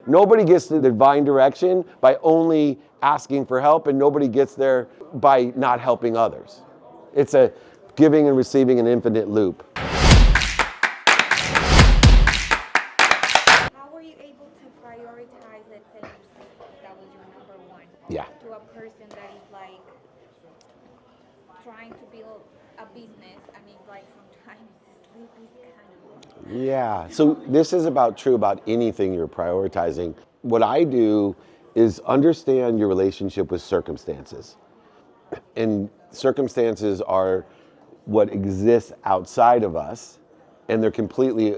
Nobody gets to the divine direction by only asking for help, and nobody gets there by not helping others. It's a giving and receiving an infinite loop. How were you able to prioritize, let's say, yourself, that was your number one, Yeah. to a person that is like trying to build a business? I mean, like sometimes sleep is kind of. Yeah, so this is true about anything you're prioritizing. What I do is understand your relationship with circumstances. And circumstances are what exists outside of us, and they're completely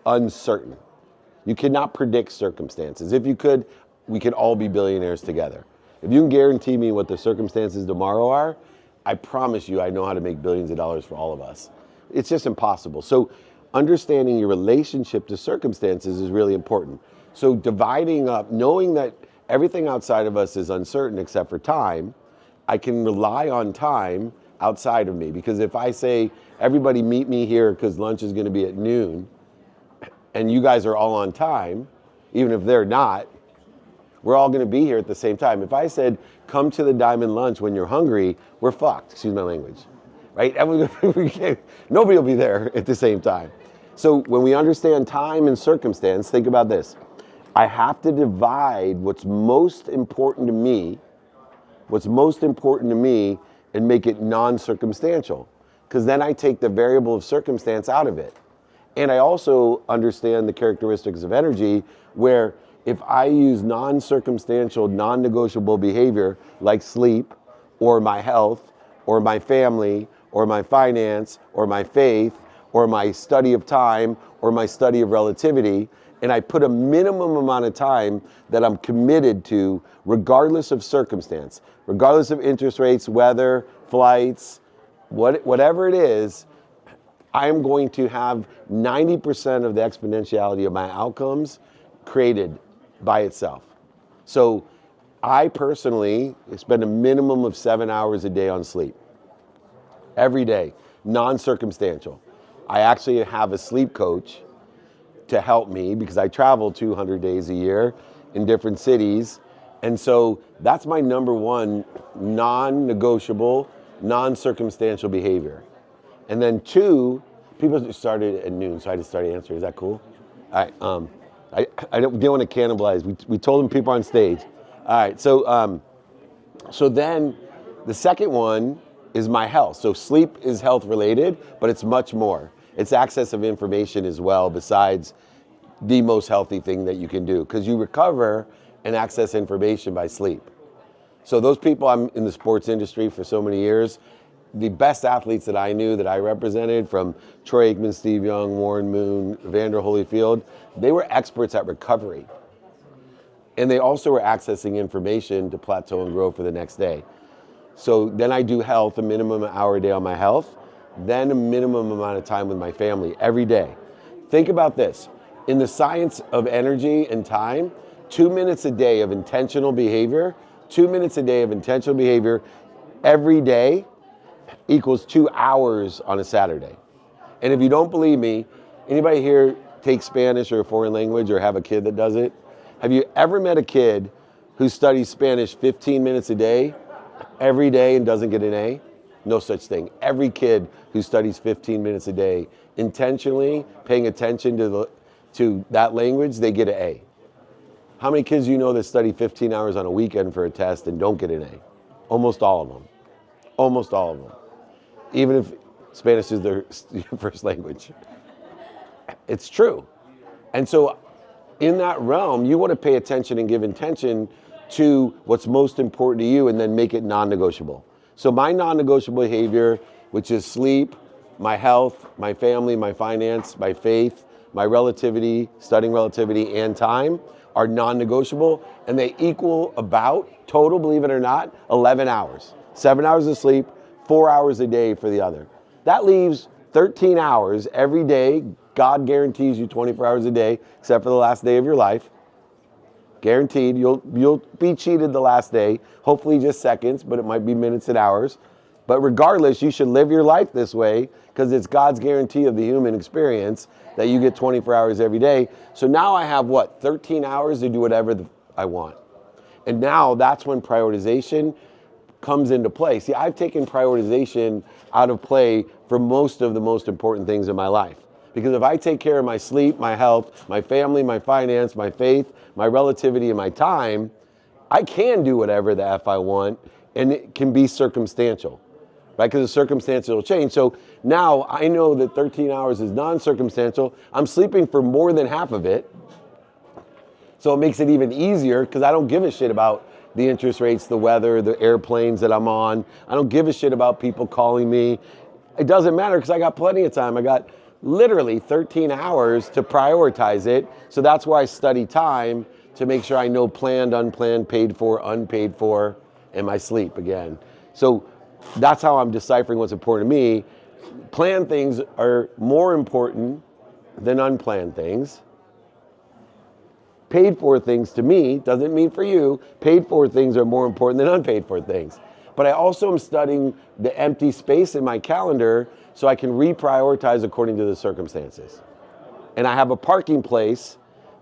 uncertain. You cannot predict circumstances. If you could, we could all be billionaires together. If you can guarantee me what the circumstances tomorrow are, I promise you I know how to make billions of dollars for all of us. It's just impossible. So understanding your relationship to circumstances is really important. So dividing up, knowing that everything outside of us is uncertain except for time, I can rely on time outside of me. Because if I say, everybody meet me here because lunch is going to be at noon, and you guys are all on time, even if they're not, we're all going to be here at the same time. If I said, come to the diamond lunch when you're hungry, we're fucked, excuse my language, right? Nobody will be there at the same time. So when we understand time and circumstance, think about this. I have to divide what's most important to me, and make it non-circumstantial, because then I take the variable of circumstance out of it. And I also understand the characteristics of energy, where if I use non-circumstantial, non-negotiable behavior like sleep, or my health, or my family, or my finance, or my faith, or my study of time, or my study of relativity, and I put a minimum amount of time that I'm committed to, regardless of circumstance, regardless of interest rates, weather, flights, whatever it is, I'm going to have 90% of the exponentiality of my outcomes created by itself. So I personally spend a minimum of 7 hours a day on sleep. Every day, non-circumstantial. I actually have a sleep coach to help me because I travel 200 days a year in different cities. And so that's my number one non-negotiable, non-circumstantial behavior. And then two, people started at noon, so I just started answering. Is that cool? All right. I didn't want to cannibalize. We told them people on stage. All right. So then the second one is my health. So sleep is health related, but it's much more. It's access of information as well, besides the most healthy thing that you can do, because you recover and access information by sleep. So those people, I'm in the sports industry for so many years, the best athletes that I knew that I represented, from Troy Aikman, Steve Young, Warren Moon, Evander Holyfield, they were experts at recovery. And they also were accessing information to plateau and grow for the next day. So then I do health, a minimum hour a day on my health, then a minimum amount of time with my family every day. Think about this. In the science of energy and time, 2 minutes a day of intentional behavior, 2 minutes a day of intentional behavior every day equals 2 hours on a Saturday. And if you don't believe me, anybody here take Spanish or a foreign language or have a kid that does it? Have you ever met a kid who studies Spanish 15 minutes a day, every day, and doesn't get an A? No such thing. Every kid who studies 15 minutes a day, intentionally paying attention to that language, they get an A. How many kids do you know that study 15 hours on a weekend for a test and don't get an A? Almost all of them. Almost all of them. Even if Spanish is their first language. It's true. And so in that realm, you want to pay attention and give intention to what's most important to you, and then make it non-negotiable. So my non-negotiable behavior, which is sleep, my health, my family, my finance, my faith, my relativity, studying relativity, and time, are non-negotiable, and they equal about, total, believe it or not, 11 hours. 7 hours of sleep, 4 hours a day for the other. That leaves 13 hours every day. God guarantees you 24 hours a day, except for the last day of your life. Guaranteed. You'll be cheated the last day, hopefully just seconds, but it might be minutes and hours. But regardless, you should live your life this way, because it's God's guarantee of the human experience that you get 24 hours every day. So now I have 13 hours to do whatever I want. And now that's when prioritization comes into play. See, I've taken prioritization out of play for most of the most important things in my life. Because if I take care of my sleep, my health, my family, my finance, my faith, my relativity, and my time, I can do whatever the F I want, and it can be circumstantial, right? Because the circumstances will change. So now I know that 13 hours is non-circumstantial. I'm sleeping for more than half of it. So it makes it even easier because I don't give a shit about the interest rates, the weather, the airplanes that I'm on. I don't give a shit about people calling me. It doesn't matter because I got plenty of time. I got literally 13 hours to prioritize it. So that's where I study time to make sure I know planned, unplanned, paid for, unpaid for, and my sleep again. So that's how I'm deciphering what's important to me. Planned things are more important than unplanned things. Paid for things to me, doesn't mean for you, paid for things are more important than unpaid for things. But I also am studying the empty space in my calendar so I can reprioritize according to the circumstances. And I have a parking place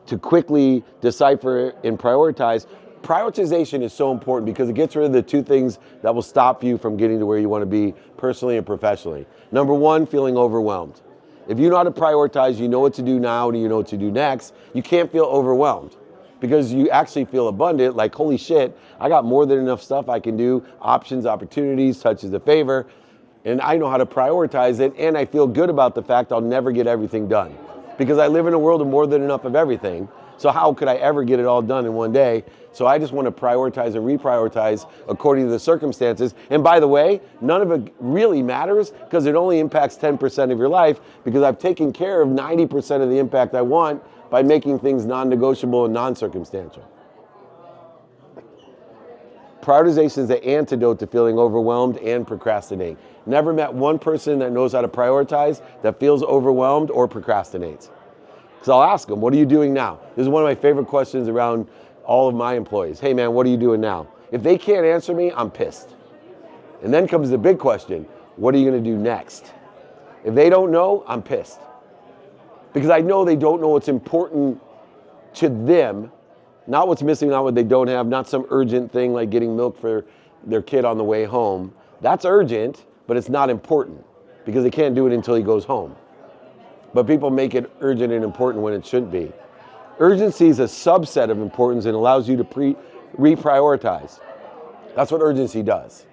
to quickly decipher and prioritize. Prioritization is so important because it gets rid of the two things that will stop you from getting to where you want to be personally and professionally. Number one, feeling overwhelmed. If you know how to prioritize, you know what to do now and you know what to do next, you can't feel overwhelmed because you actually feel abundant, like, holy shit, I got more than enough stuff I can do, options, opportunities, touches of favor, and I know how to prioritize it, and I feel good about the fact I'll never get everything done because I live in a world of more than enough of everything. So how could I ever get it all done in one day? So I just want to prioritize and reprioritize according to the circumstances. And by the way, none of it really matters because it only impacts 10% of your life because I've taken care of 90% of the impact I want by making things non-negotiable and non-circumstantial. Prioritization is the antidote to feeling overwhelmed and procrastinating. Never met one person that knows how to prioritize that feels overwhelmed or procrastinates. So I'll ask them, what are you doing now? This is one of my favorite questions around all of my employees. Hey man, what are you doing now? If they can't answer me, I'm pissed. And then comes the big question, what are you gonna do next? If they don't know, I'm pissed. Because I know they don't know what's important to them, not what's missing, not what they don't have, not some urgent thing like getting milk for their kid on the way home. That's urgent, but it's not important because they can't do it until he goes home. But people make it urgent and important when it shouldn't be. Urgency is a subset of importance and allows you to reprioritize. That's what urgency does,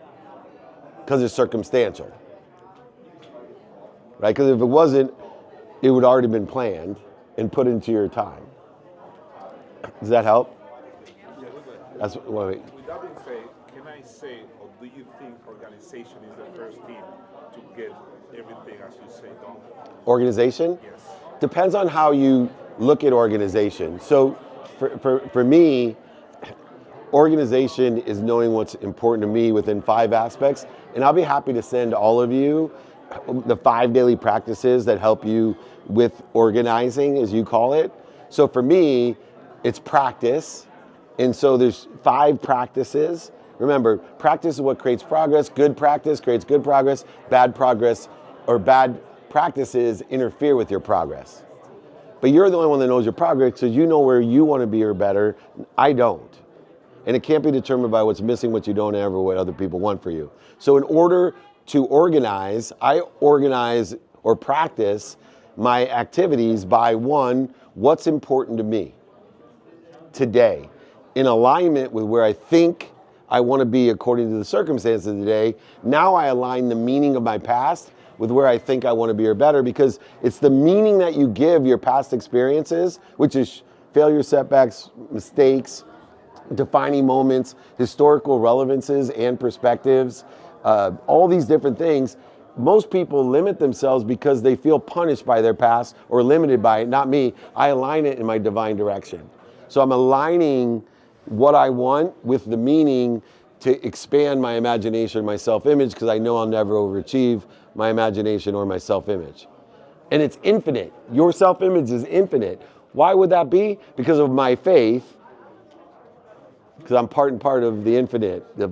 because it's circumstantial. Right? Because if it wasn't, it would already been planned and put into your time. Does that help? Yeah, but That's what. with that being said, can I say, or do you think organization is the first thing to get everything, as you say, done? Organization? Yes. Depends on how you look at organization. So for me, organization is knowing what's important to me within 5 aspects. And I'll be happy to send all of you the 5 daily practices that help you with organizing, as you call it. So for me, it's practice. And so there's 5 practices. Remember, practice is what creates progress. Good practice creates good progress. Bad progress or bad practices interfere with your progress. But you're the only one that knows your progress because you know where you want to be or better. I don't. And it can't be determined by what's missing, what you don't have, or what other people want for you. So in order to organize, I organize or practice my activities by 1, what's important to me today, in alignment with where I think I want to be according to the circumstances of the day. Now I align the meaning of my past with where I think I want to be or better, because it's the meaning that you give your past experiences, which is failure, setbacks, mistakes, defining moments, historical relevances and perspectives, all these different things. Most people limit themselves because they feel punished by their past or limited by it. Not me. I align it in my divine direction. So I'm aligning what I want with the meaning to expand my imagination, my self-image, because I know I'll never overachieve my imagination or my self-image. And it's infinite. Your self-image is infinite. Why would that be? Because of my faith, because I'm part and part of the infinite, the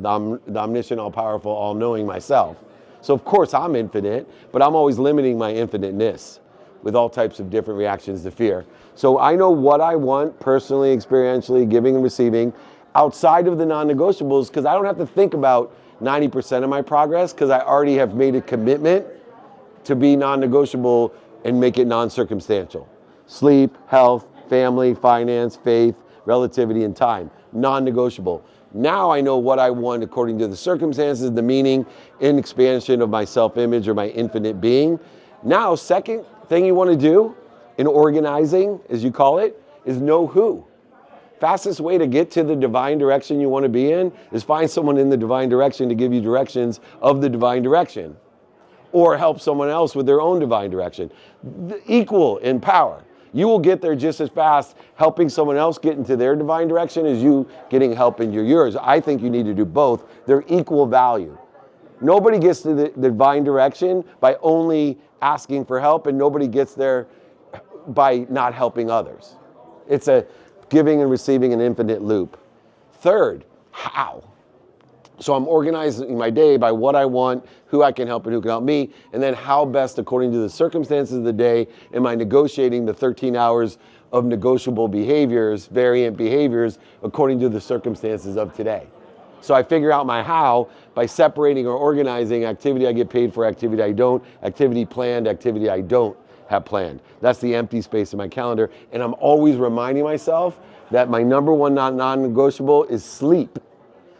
omniscient, all-powerful, all-knowing myself. So of course I'm infinite, but I'm always limiting my infiniteness with all types of different reactions to fear. So I know what I want personally, experientially, giving and receiving outside of the non-negotiables, because I don't have to think about 90% of my progress, because I already have made a commitment to be non-negotiable and make it non-circumstantial. Sleep, health, family, finance, faith, relativity, and time. Non-negotiable. Now I know what I want according to the circumstances, the meaning, and expansion of my self-image or my infinite being. Now, second thing you want to do in organizing, as you call it, is know who. Fastest way to get to the divine direction you want to be in is find someone in the divine direction to give you directions of the divine direction, or help someone else with their own divine direction. Equal in power. You will get there just as fast helping someone else get into their divine direction as you getting help into yours. I think you need to do both. They're equal value. Nobody gets to the divine direction by only asking for help, and nobody gets there by not helping others. It's a giving and receiving an infinite loop. Third, how? So I'm organizing my day by what I want, who I can help and who can help me, and then how best, according to the circumstances of the day, am I negotiating the 13 hours of negotiable behaviors, variant behaviors, according to the circumstances of today. So I figure out my how by separating or organizing activity I get paid for, activity I don't, activity planned, activity I don't have planned. That's the empty space in my calendar. And I'm always reminding myself that my number one non-negotiable is sleep.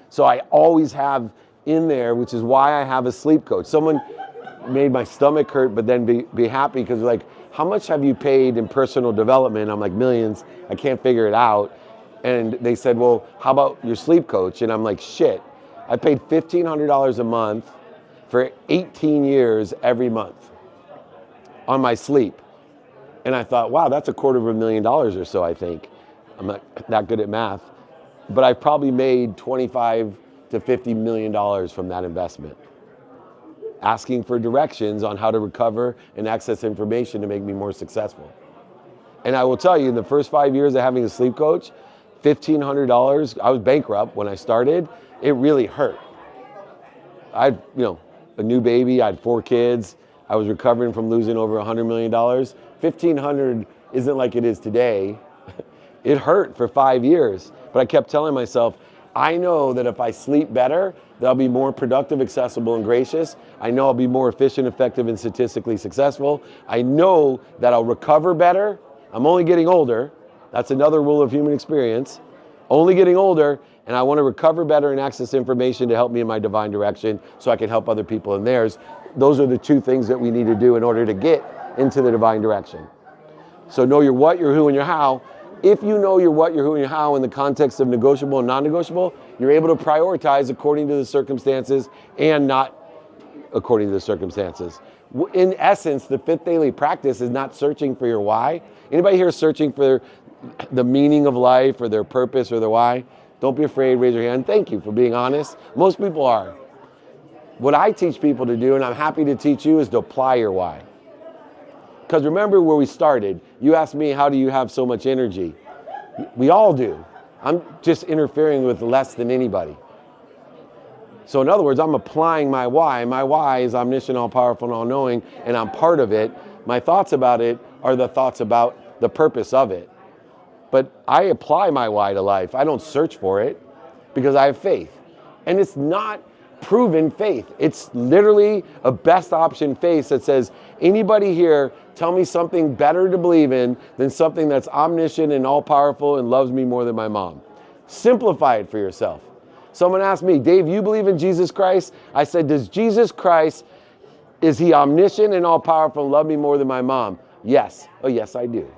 So I always have in there, which is why I have a sleep coach. Someone made my stomach hurt, but then be happy because they're like, how much have you paid in personal development? I'm like, millions. I can't figure it out. And they said, well, how about your sleep coach? And I'm like, shit, I paid $1,500 a month for 18 years every month on my sleep. And I thought, wow, that's $250,000 or so, I think. I'm not that good at math. But I've probably made $25 to $50 million from that investment. Asking for directions on how to recover and access information to make me more successful. And I will tell you, in the first 5 years of having a sleep coach, $1,500, I was bankrupt when I started. It really hurt. I had, a new baby, I had 4 kids. I was recovering from losing over $100 million. $1,500 isn't like it is today. It hurt for 5 years, but I kept telling myself, I know that if I sleep better, that I'll be more productive, accessible, and gracious. I know I'll be more efficient, effective, and statistically successful. I know that I'll recover better. I'm only getting older. That's another rule of human experience. Only getting older, and I want to recover better and access information to help me in my divine direction so I can help other people in theirs. Those are the 2 things that we need to do in order to get into the divine direction. So know your what, your who, and your how. If you know your what, your who, and your how in the context of negotiable and non-negotiable, you're able to prioritize according to the circumstances and not according to the circumstances. In essence, the 5th daily practice is not searching for your why. Anybody here searching for the meaning of life or their purpose or their why? Don't be afraid, raise your hand. Thank you for being honest. Most people are. What I teach people to do, and I'm happy to teach you, is to apply your why. Because remember where we started. You asked me, how do you have so much energy? We all do. I'm just interfering with less than anybody. So in other words, I'm applying my why. My why is omniscient, all-powerful, and all-knowing, and I'm part of it. My thoughts about it are the thoughts about the purpose of it. But I apply my why to life. I don't search for it because I have faith. And it's not proven faith. It's literally a best option faith that says, anybody here, tell me something better to believe in than something that's omniscient and all-powerful and loves me more than my mom. Simplify it for yourself. Someone asked me, Dave, you believe in Jesus Christ? I said, does Jesus Christ, is he omniscient and all-powerful and love me more than my mom? Yes. Oh, yes, I do.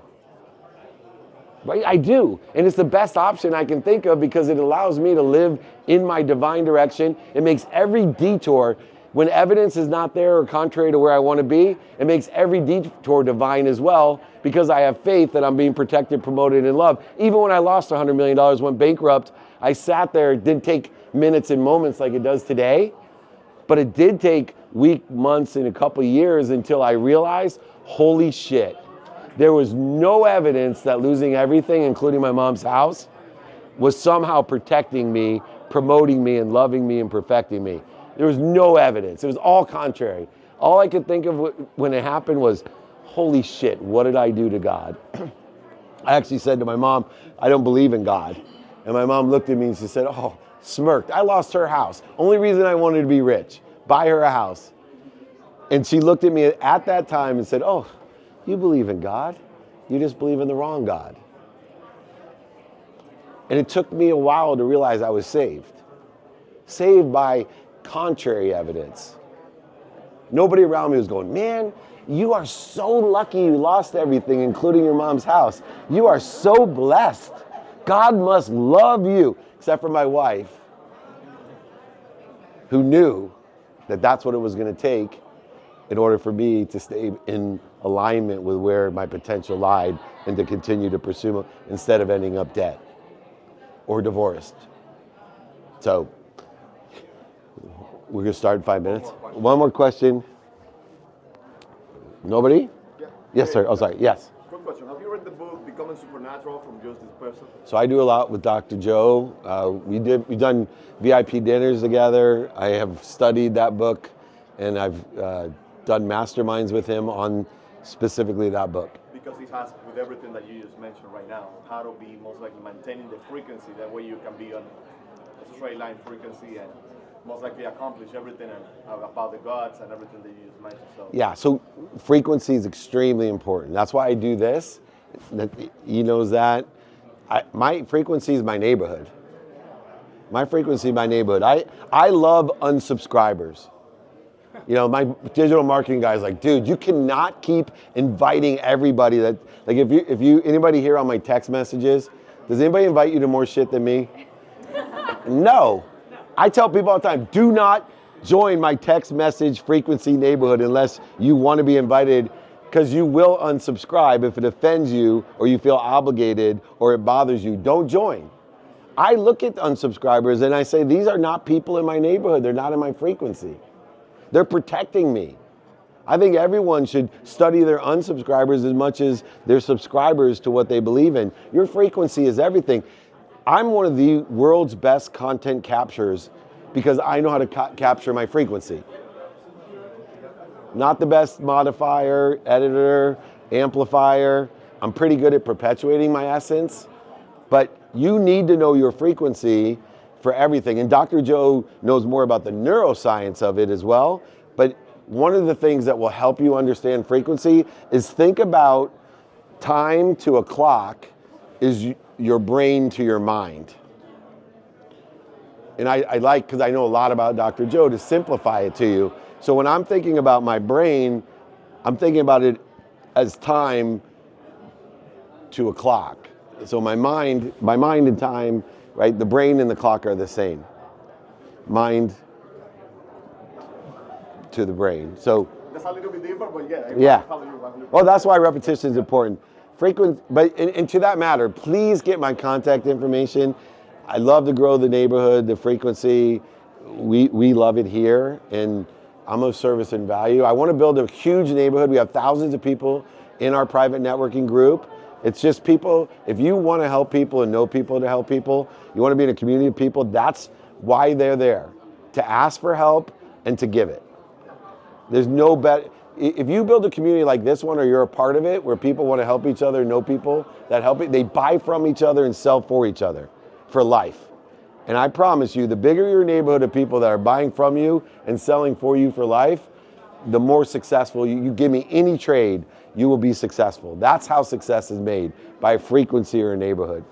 Right? I do. And it's the best option I can think of because it allows me to live in my divine direction. It makes every detour, when evidence is not there or contrary to where I want to be, it makes every detour divine as well because I have faith that I'm being protected, promoted, and loved. Even when I lost $100 million, went bankrupt, I sat there. It didn't take minutes and moments like it does today, but it did take weeks, months, and a couple of years until I realized, holy shit. There was no evidence that losing everything, including my mom's house, was somehow protecting me, promoting me, and loving me and perfecting me. There was no evidence. It was all contrary. All I could think of when it happened was, holy shit, what did I do to God? I actually said to my mom, I don't believe in God. And my mom looked at me and she said, oh, smirked. I lost her house. Only reason I wanted to be rich, buy her a house. And she looked at me at that time and said, oh, you believe in God. You just believe in the wrong God. And it took me a while to realize I was saved. Saved by contrary evidence. Nobody around me was going, man, you are so lucky you lost everything, including your mom's house. You are so blessed. God must love you. Except for my wife, who knew that that's what it was going to take in order for me to stay in alignment with where my potential lied and to continue to pursue it instead of ending up dead or divorced. So we're going to start in 5 minutes. One more question. Nobody? Yeah. Yes, sir. Oh, sorry. Yes. Quick question. Have you read the book Becoming Supernatural from just this person? So I do a lot with Dr. Joe. We've done VIP dinners together. I have studied that book, and I've done masterminds with him on specifically that book. Because he has, with everything that you just mentioned right now, how to be most likely maintaining the frequency. That way you can be on a straight line frequency and most likely accomplish everything about the gods and everything that you just mentioned. So Yeah, so frequency is extremely important. That's why I do this. He knows that. My frequency is my neighborhood. My frequency is my neighborhood. I love unsubscribers. You know, my digital marketing guy is like, dude, you cannot keep inviting everybody that, like if you anybody here on my text messages, does anybody invite you to more shit than me? No. I tell people all the time, do not join my text message frequency neighborhood unless you want to be invited, because you will unsubscribe if it offends you or you feel obligated or it bothers you. Don't join. I look at unsubscribers and I say, these are not people in my neighborhood. They're not in my frequency. They're protecting me. I think everyone should study their unsubscribers as much as their subscribers to what they believe in. Your frequency is everything. I'm one of the world's best content capturers because I know how to capture my frequency. Not the best modifier, editor, amplifier. I'm pretty good at perpetuating my essence, but you need to know your frequency for everything. And Dr. Joe knows more about the neuroscience of it as well. But one of the things that will help you understand frequency is think about time to a clock is your brain to your mind. And I like, because I know a lot about Dr. Joe, to simplify it to you. So when I'm thinking about my brain, I'm thinking about it as time to a clock. So my mind and time, right? The brain and the clock are the same. Mind to the brain. So that's a little bit different, but yeah. Well, that's why repetition is important. And to that matter, please get my contact information. I love to grow the neighborhood, the frequency. We love it here, and I'm of service and value. I want to build a huge neighborhood. We have thousands of people in our private networking group. It's just people, if you want to help people and know people to help people, you want to be in a community of people, that's why they're there, to ask for help and to give it. There's no better. If you build a community like this one, or you're a part of it, where people want to help each other, know people that help it, they buy from each other and sell for each other for life. And I promise you, the bigger your neighborhood of people that are buying from you and selling for you for life, the more successful you give me any trade, you will be successful. That's how success is made, by a frequency or a neighborhood.